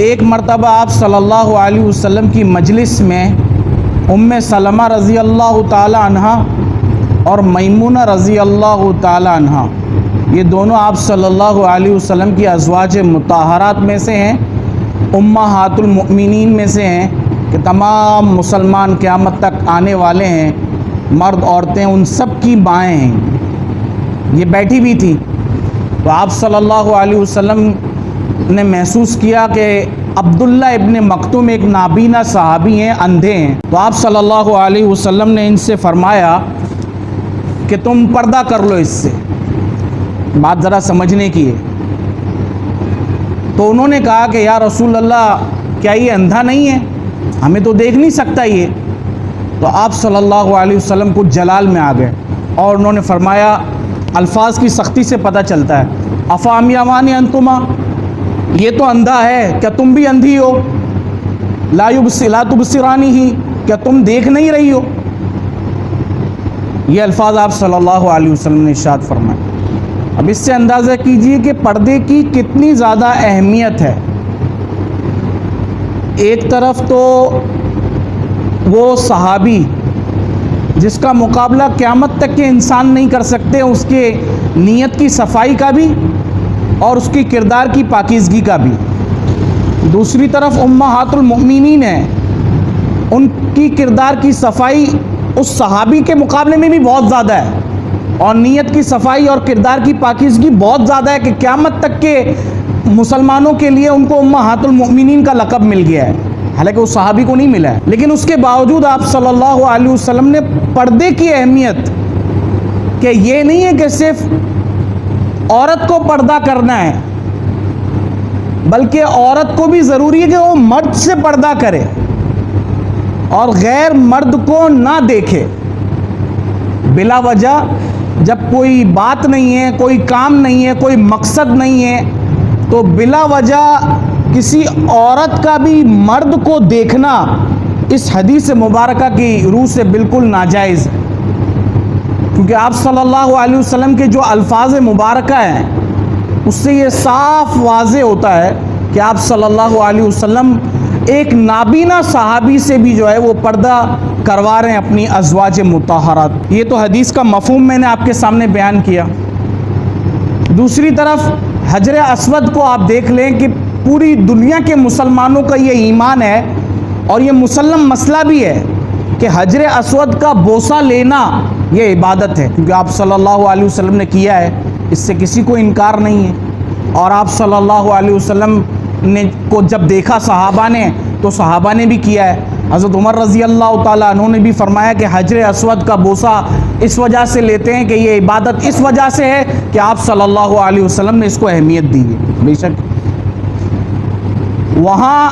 ایک مرتبہ آپ صلی اللہ علیہ وسلم کی مجلس میں ام سلمہ رضی اللہ تعالی عنہا اور میمونہ رضی اللہ تعالی عنہا، یہ دونوں آپ صلی اللہ علیہ وسلم کی ازواج مطہرات میں سے ہیں، امہات المؤمنین میں سے ہیں کہ تمام مسلمان قیامت تک آنے والے ہیں، مرد عورتیں ان سب کی مائیں ہیں۔ یہ بیٹھی بھی تھی تو آپ صلی اللہ علیہ وسلم نے محسوس کیا کہ عبداللہ ابن مکتوم ایک نابینا صحابی ہیں، اندھے ہیں، تو آپ صلی اللہ علیہ وسلم نے ان سے فرمایا کہ تم پردہ کر لو اس سے، بات ذرا سمجھنے کی ہے۔ تو انہوں نے کہا کہ یا رسول اللہ کیا یہ اندھا نہیں ہے، ہمیں تو دیکھ نہیں سکتا یہ؟ تو آپ صلی اللہ علیہ وسلم کو جلال میں آ گئے اور انہوں نے فرمایا، الفاظ کی سختی سے پتہ چلتا ہے، افامیاوان انتما، یہ تو اندھا ہے، کیا تم بھی اندھی ہو؟ لا تبصرانی ہی، کیا تم دیکھ نہیں رہی ہو؟ یہ الفاظ آپ صلی اللہ علیہ وسلم نے ارشاد فرمائے۔ اب اس سے اندازہ کیجئے کہ پردے کی کتنی زیادہ اہمیت ہے۔ ایک طرف تو وہ صحابی جس کا مقابلہ قیامت تک کے انسان نہیں کر سکتے، اس کے نیت کی صفائی کا بھی اور اس کی کردار کی پاکیزگی کا بھی، دوسری طرف امہات المؤمنین ہیں، ان کی کردار کی صفائی اس صحابی کے مقابلے میں بھی بہت زیادہ ہے، اور نیت کی صفائی اور کردار کی پاکیزگی بہت زیادہ ہے کہ قیامت تک کے مسلمانوں کے لیے ان کو امہات المؤمنین کا لقب مل گیا ہے، حالانکہ اس صحابی کو نہیں ملا ہے۔ لیکن اس کے باوجود آپ صلی اللہ علیہ وسلم نے پردے کی اہمیت، کہ یہ نہیں ہے کہ صرف عورت کو پردہ کرنا ہے، بلکہ عورت کو بھی ضروری ہے کہ وہ مرد سے پردہ کرے اور غیر مرد کو نہ دیکھے بلا وجہ۔ جب کوئی بات نہیں ہے، کوئی کام نہیں ہے، کوئی مقصد نہیں ہے، تو بلا وجہ کسی عورت کا بھی مرد کو دیکھنا اس حدیث مبارکہ کی روح سے بالکل ناجائز ہے، کیونکہ آپ صلی اللہ علیہ وسلم کے جو الفاظ مبارکہ ہیں اس سے یہ صاف واضح ہوتا ہے کہ آپ صلی اللہ علیہ وسلم ایک نابینا صحابی سے بھی جو ہے وہ پردہ کروا رہے ہیں اپنی ازواج مطہرات۔ یہ تو حدیث کا مفہوم میں نے آپ کے سامنے بیان کیا۔ دوسری طرف حجر اسود کو آپ دیکھ لیں کہ پوری دنیا کے مسلمانوں کا یہ ایمان ہے اور یہ مسلم مسئلہ بھی ہے کہ حجر اسود کا بوسہ لینا یہ عبادت ہے، کیونکہ آپ صلی اللہ علیہ وسلم نے کیا ہے، اس سے کسی کو انکار نہیں ہے۔ اور آپ صلی اللہ علیہ وسلم نے کو جب دیکھا صحابہ نے تو صحابہ نے بھی کیا ہے۔ حضرت عمر رضی اللہ تعالیٰ عنہ نے بھی فرمایا کہ حجر اسود کا بوسہ اس وجہ سے لیتے ہیں کہ یہ عبادت اس وجہ سے ہے کہ آپ صلی اللہ علیہ وسلم نے اس کو اہمیت دی ہے۔ بے شک وہاں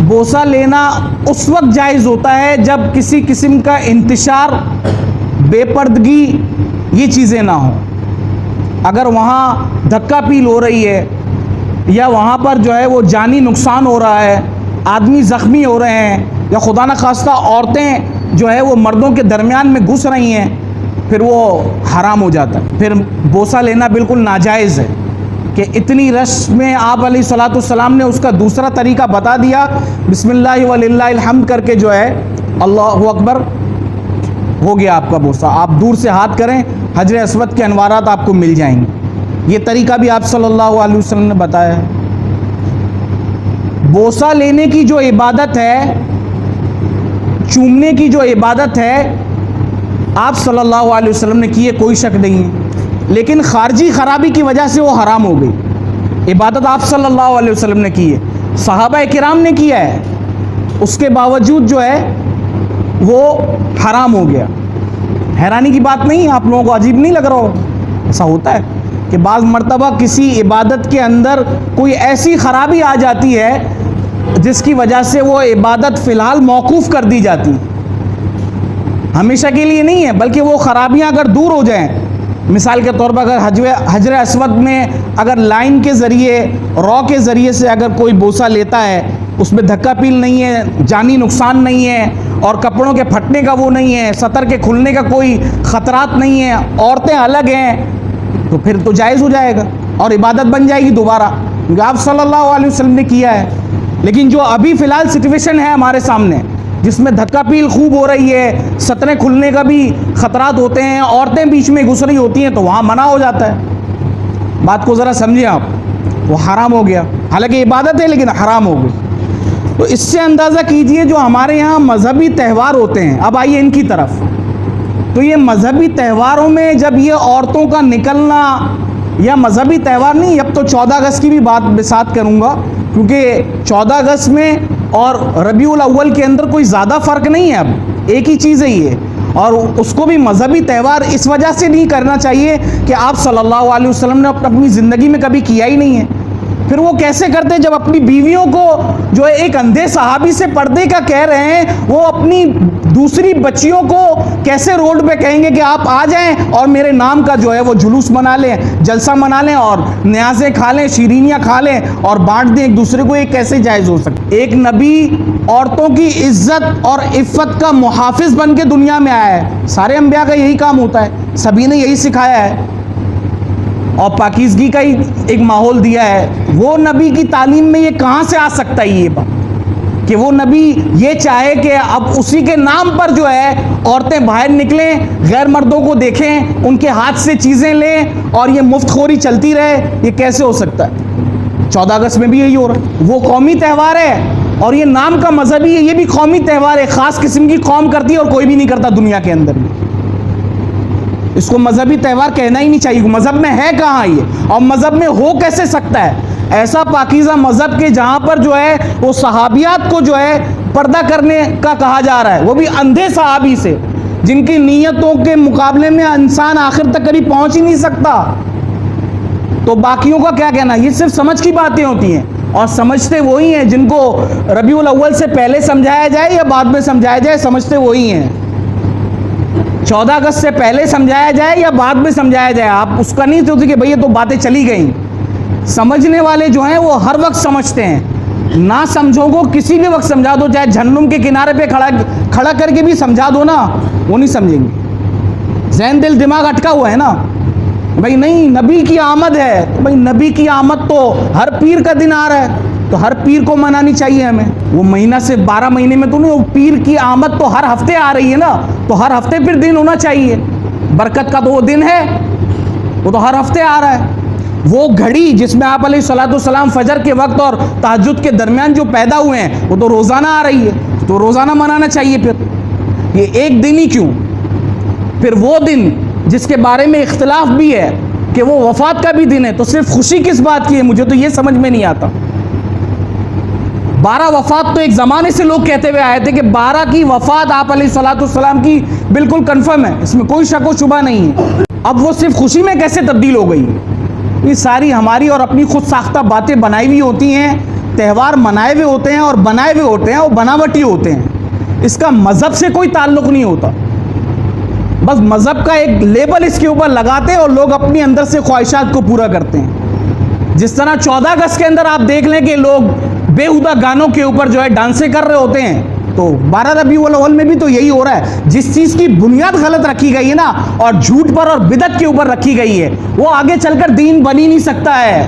بوسہ لینا اس وقت جائز ہوتا ہے جب کسی قسم کا انتشار، بے پردگی، یہ چیزیں نہ ہوں۔ اگر وہاں دھکا پیل ہو رہی ہے یا وہاں پر جو ہے وہ جانی نقصان ہو رہا ہے، آدمی زخمی ہو رہے ہیں، یا خدا نخواستہ عورتیں جو ہے وہ مردوں کے درمیان میں گھس رہی ہیں، پھر وہ حرام ہو جاتا ہے، پھر بوسہ لینا بالکل ناجائز ہے۔ کہ اتنی رش میں آپ علیہ الصلوۃ والسلام نے اس کا دوسرا طریقہ بتا دیا، بسم اللہ وللہ الحمد کر کے جو ہے اللہ اکبر، ہو گیا آپ کا بوسہ۔ آپ دور سے ہاتھ کریں، حجر اسود کے انوارات آپ کو مل جائیں گے۔ یہ طریقہ بھی آپ صلی اللہ علیہ وسلم نے بتایا ہے۔ بوسہ لینے کی جو عبادت ہے، چومنے کی جو عبادت ہے، آپ صلی اللہ علیہ وسلم نے کی ہے، کوئی شک نہیں ہے، لیکن خارجی خرابی کی وجہ سے وہ حرام ہو گئی۔ عبادت آپ صلی اللہ علیہ وسلم نے کی ہے، صحابہ کرام نے کیا ہے، اس کے باوجود جو ہے وہ حرام ہو گیا۔ حیرانی کی بات نہیں، آپ لوگوں کو عجیب نہیں لگ رہا ہو؟ ایسا ہوتا ہے کہ بعض مرتبہ کسی عبادت کے اندر کوئی ایسی خرابی آ جاتی ہے جس کی وجہ سے وہ عبادت فی الحال موقوف کر دی جاتی، ہمیشہ کے لیے نہیں ہے، بلکہ وہ خرابیاں اگر دور ہو جائیں، مثال کے طور پر اگر حجر اسود میں اگر لائن کے ذریعے، رو کے ذریعے سے اگر کوئی بوسہ لیتا ہے، اس میں دھکا پیل نہیں ہے، جانی نقصان نہیں ہے، اور کپڑوں کے پھٹنے کا وہ نہیں ہے، سطر کے کھلنے کا کوئی خطرات نہیں ہے، عورتیں الگ ہیں، تو پھر تو جائز ہو جائے گا اور عبادت بن جائے گی دوبارہ۔ کیونکہ آپ صلی اللہ علیہ وسلم نے کیا ہے. لیکن جو ابھی فی الحال سچویشن ہے ہمارے سامنے, جس میں دھکا پیل خوب ہو رہی ہے, سطریں کھلنے کا بھی خطرات ہوتے ہیں, عورتیں بیچ میں گھس رہی ہوتی ہیں, تو وہاں منع ہو جاتا ہے. بات کو ذرا سمجھیں آپ, وہ حرام ہو گیا, حالانکہ عبادت ہے لیکن حرام ہو گئی. تو اس سے اندازہ کیجئے جو ہمارے یہاں مذہبی تہوار ہوتے ہیں. اب آئیے ان کی طرف. تو یہ مذہبی تہواروں میں جب یہ عورتوں کا نکلنا, یا مذہبی تہوار نہیں, اب تو 14 اگست کی بھی بات کروں گا, کیونکہ 14 اگست میں اور ربیع الاول کے اندر کوئی زیادہ فرق نہیں ہے, اب ایک ہی چیز ہے یہ. اور اس کو بھی مذہبی تہوار اس وجہ سے نہیں کرنا چاہیے کہ آپ صلی اللہ علیہ وسلم نے اپنی زندگی میں کبھی کیا ہی نہیں ہے. پھر وہ کیسے کرتے جب اپنی بیویوں کو جو ہے ایک اندھے صحابی سے پردے کا کہہ رہے ہیں, وہ اپنی دوسری بچیوں کو کیسے روڈ پہ کہیں گے کہ آپ آ جائیں اور میرے نام کا جو ہے وہ جلوس منا لیں, جلسہ منا لیں, اور نیازیں کھا لیں, شیرینیاں کھا لیں اور بانٹ دیں ایک دوسرے کو. یہ کیسے جائز ہو سکتا؟ ایک نبی عورتوں کی عزت اور عفت کا محافظ بن کے دنیا میں آیا ہے. سارے انبیاء کا یہی کام ہوتا ہے, سبھی نے یہی سکھایا ہے اور پاکیزگی کا ہی ایک ماحول دیا ہے. وہ نبی کی تعلیم میں یہ کہاں سے آ سکتا ہے یہ بات کہ وہ نبی یہ چاہے کہ اب اسی کے نام پر جو ہے عورتیں باہر نکلیں, غیر مردوں کو دیکھیں, ان کے ہاتھ سے چیزیں لیں اور یہ مفت خوری چلتی رہے؟ یہ کیسے ہو سکتا ہے؟ 14 اگست میں بھی یہی ہو رہا ہے. وہ قومی تہوار ہے اور یہ نام کا مذہبی ہے, یہ بھی قومی تہوار ہے, خاص قسم کی قوم کرتی ہے اور کوئی بھی نہیں کرتا دنیا کے اندر بھی. اس کو مذہبی تہوار کہنا ہی نہیں چاہیے. مذہب میں ہے کہاں یہ, اور مذہب میں ہو کیسے سکتا ہے ایسا پاکیزہ مذہب کے جہاں پر جو ہے وہ صحابیات کو جو ہے پردہ کرنے کا کہا جا رہا ہے, وہ بھی اندھے صحابی سے, جن کی نیتوں کے مقابلے میں انسان آخر تک کبھی پہنچ ہی نہیں سکتا. تو باقیوں کا کیا کہنا؟ یہ صرف سمجھ کی باتیں ہوتی ہیں, اور سمجھتے وہی ہیں جن کو ربیع الاول سے پہلے سمجھایا جائے یا بعد میں سمجھایا جائے, سمجھتے وہی ہیں. 14 اگست سے پہلے سمجھایا جائے یا بعد میں سمجھایا جائے, آپ اس کا نہیں سوچتے کہ بھئی یہ تو باتیں چلی گئیں. سمجھنے والے جو ہیں وہ ہر وقت سمجھتے ہیں. نہ سمجھو کو کسی بھی وقت سمجھا دو, چاہے جہنم کے کنارے پہ کھڑا کر کے بھی سمجھا دو نا, وہ نہیں سمجھیں گے. ذہن دل دماغ اٹکا ہوا ہے نا, بھئی نہیں نبی کی آمد ہے, تو بھئی نبی کی آمد تو ہر پیر کا دن آ رہا ہے, تو ہر پیر کو منانی چاہیے ہمیں. وہ مہینہ سے 12 مہینے میں تو نہیں, وہ پیر کی آمد تو ہر ہفتے آ رہی ہے نا, تو ہر ہفتے پھر دن ہونا چاہیے. برکت کا تو وہ دن ہے, وہ تو ہر ہفتے آ رہا ہے. وہ گھڑی جس میں آپ علیہ الصلوۃ والسلام فجر کے وقت اور تہجد کے درمیان جو پیدا ہوئے ہیں, وہ تو روزانہ آ رہی ہے, تو روزانہ منانا چاہیے. پھر یہ ایک دن ہی کیوں؟ پھر وہ دن جس کے بارے میں اختلاف بھی ہے کہ وہ وفات کا بھی دن ہے, تو صرف خوشی کس بات کی ہے؟ مجھے تو یہ سمجھ میں نہیں آتا. 12 وفات تو ایک زمانے سے لوگ کہتے ہوئے آئے تھے کہ 12 کی وفات آپ علیہ الصلوۃ والسلام کی بالکل کنفرم ہے, اس میں کوئی شک و شبہ نہیں ہے. اب وہ صرف خوشی میں کیسے تبدیل ہو گئی؟ یہ ساری ہماری اور اپنی خود ساختہ باتیں بنائی ہوئی ہوتی ہیں. تہوار منائے ہوئے ہوتے ہیں اور بنائے ہوئے ہوتے ہیں, اور بناوٹی ہوتے ہیں. اس کا مذہب سے کوئی تعلق نہیں ہوتا, بس مذہب کا ایک لیبل اس کے اوپر لگاتے ہیں اور لوگ اپنی اندر سے خواہشات کو پورا کرتے ہیں. جس طرح 14 اگست کے اندر آپ دیکھ لیں کہ لوگ بےہودہ گانوں کے اوپر جو ہے ڈانسیں کر رہے ہوتے ہیں, تو 12 ربیع الاول میں بھی تو یہی ہو رہا ہے. جس چیز کی بنیاد غلط رکھی گئی ہے نا, اور جھوٹ پر اور بدعت کے اوپر رکھی گئی ہے, وہ آگے چل کر دین بن ہی نہیں سکتا ہے,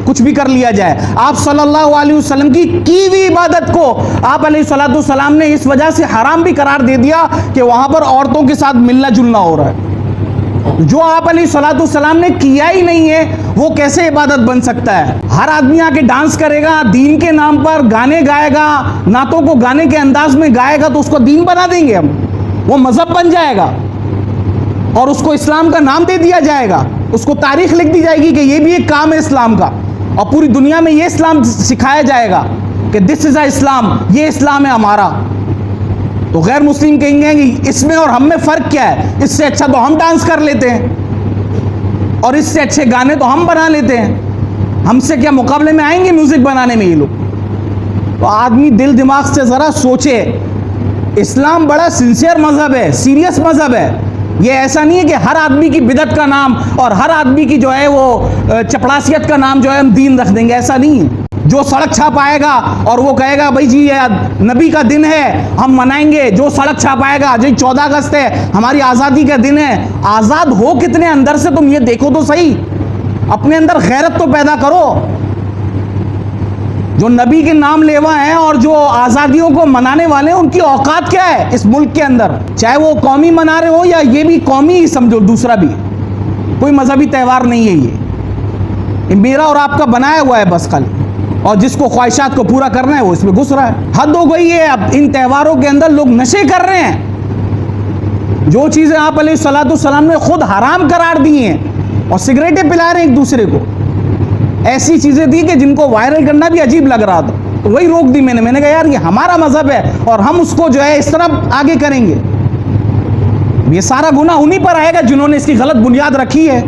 کچھ بھی کر لیا جائے. آپ صلی اللہ علیہ وسلم کی ہوئی عبادت کو آپ علیہ الصلوۃ والسلام نے اس وجہ سے حرام بھی قرار دے دیا کہ وہاں پر عورتوں کے ساتھ ملنا جلنا ہو رہا ہے. جو آپ علیہ الصلوۃ والسلام نے کیا ہی نہیں ہے, وہ کیسے عبادت بن سکتا ہے؟ ہر آدمی آ کے ڈانس کرے گا, دین کے نام پر گانے گائے گا, نعتوں کو گانے کے انداز میں گائے گا, تو اس کو دین بنا دیں گے ہم, وہ مذہب بن جائے گا اور اس کو اسلام کا نام دے دیا جائے گا, اس کو تاریخ لکھ دی جائے گی کہ یہ بھی ایک کام ہے اسلام کا, اور پوری دنیا میں یہ اسلام سکھایا جائے گا کہ دس از اے اسلام, یہ اسلام ہے ہمارا. تو غیر مسلم کہیں گے کہ اس میں اور ہم میں فرق کیا ہے؟ اس سے اچھا تو ہم ڈانس کر لیتے ہیں, اور اس سے اچھے گانے تو ہم بنا لیتے ہیں, ہم سے کیا مقابلے میں آئیں گے میوزک بنانے میں یہ لوگ؟ تو آدمی دل دماغ سے ذرا سوچے. اسلام بڑا سنسیئر مذہب ہے, سیریس مذہب ہے. یہ ایسا نہیں ہے کہ ہر آدمی کی بدعت کا نام اور ہر آدمی کی جو ہے وہ چپڑاسیت کا نام جو ہے ہم دین رکھ دیں گے, ایسا نہیں ہے. جو سڑک چھاپ آئے گا اور وہ کہے گا بھائی جی یہ نبی کا دن ہے ہم منائیں گے, جو سڑک چھاپ آئے گا جی 14 اگست ہے ہماری آزادی کا دن ہے. آزاد ہو کتنے اندر سے؟ تم یہ دیکھو تو صحیح, اپنے اندر غیرت تو پیدا کرو. جو نبی کے نام لیوا ہیں اور جو آزادیوں کو منانے والے ہیں، ان کی اوقات کیا ہے اس ملک کے اندر؟ چاہے وہ قومی منا رہے ہو یا یہ بھی قومی ہی سمجھو، دوسرا بھی کوئی مذہبی تہوار نہیں ہے یہ میرا اور آپ کا بنایا ہوا ہے بس خالی، اور جس کو خواہشات کو پورا کرنا ہے وہ اس میں گھس رہا ہے۔ حد ہو گئی ہے اب، ان تہواروں کے اندر لوگ نشے کر رہے ہیں، جو چیزیں آپ علیہ الصلوۃ والسلام نے خود حرام قرار دی ہیں، اور سگریٹیں پلا رہے ہیں ایک دوسرے کو، ایسی چیزیں دی کہ جن کو وائرل کرنا بھی عجیب لگ رہا تھا، تو وہی روک دی میں نے کہا یار یہ ہمارا مذہب ہے اور ہم اس کو جو ہے اس طرح آگے کریں گے۔ یہ سارا گناہ انہی پر آئے گا جنہوں نے اس کی غلط بنیاد رکھی ہے۔